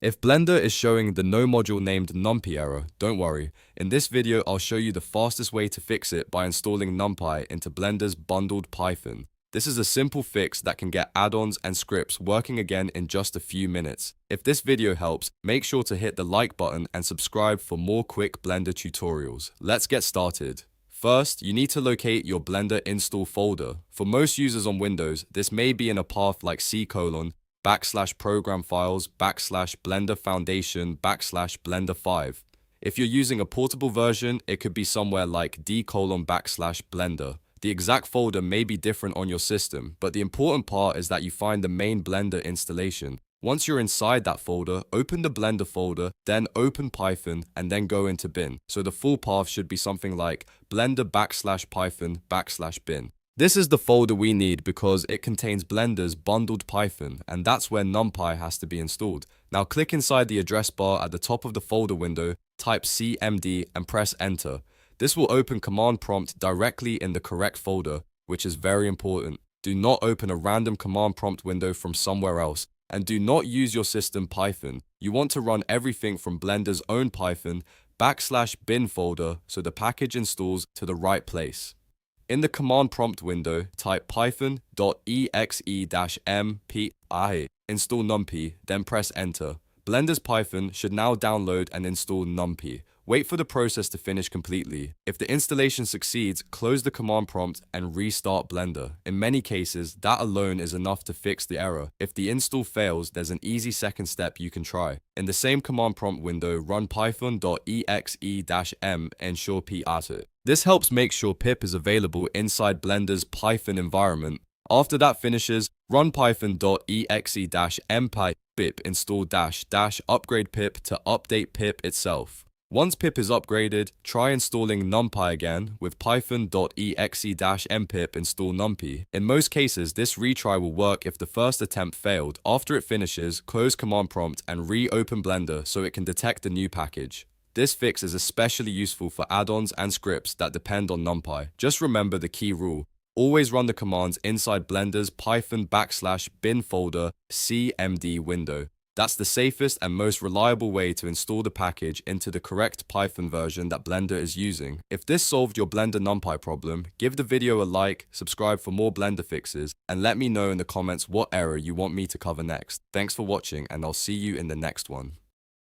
If Blender is showing the no module named Numpy error, don't worry. In this video, I'll show you the fastest way to fix it by installing Numpy into Blender's bundled Python. This is a simple fix that can get add-ons and scripts working again in just a few minutes. If this video helps, make sure to hit the like button and subscribe for more quick Blender tutorials. Let's get started. First, you need to locate your Blender install folder. For most users on Windows, this may be in a path like /program files /blender foundation /blender 5. If you're using a portable version, it could be somewhere like /blender. The exact folder may be different on your system, but the important part is that you find the main Blender installation. Once you're inside that folder, open the Blender folder, then open Python, and then go into bin. So the full path should be something like blender /python /bin. This is the folder we need because it contains Blender's bundled Python, and that's where Numpy has to be installed. Now click inside the address bar at the top of the folder window, type cmd and press enter. This will open command prompt directly in the correct folder, which is very important. Do not open a random command prompt window from somewhere else, and do not use your system Python. You want to run everything from Blender's own Python /bin folder so the package installs to the right place. In the command prompt window, type python.exe-mpi, install Numpy, then press enter. Blender's Python should now download and install Numpy. Wait for the process to finish completely. If the installation succeeds, close the command prompt and restart Blender. In many cases, that alone is enough to fix the error. If the install fails, there's an easy second step you can try. In the same command prompt window, run python.exe-m Ensurepip. This helps make sure pip is available inside Blender's Python environment. After that finishes, run python.exe-m pip install --upgrade pip to update pip itself. Once pip is upgraded, try installing Numpy again with python.exe-mpip install Numpy. In most cases, this retry will work if the first attempt failed. After it finishes, close command prompt and reopen Blender so it can detect the new package. This fix is especially useful for add-ons and scripts that depend on Numpy. Just remember the key rule. Always run the commands inside Blender's Python /bin folder cmd window. That's the safest and most reliable way to install the package into the correct Python version that Blender is using. If this solved your Blender Numpy problem, give the video a like, subscribe for more Blender fixes, and let me know in the comments what error you want me to cover next. Thanks for watching, and I'll see you in the next one.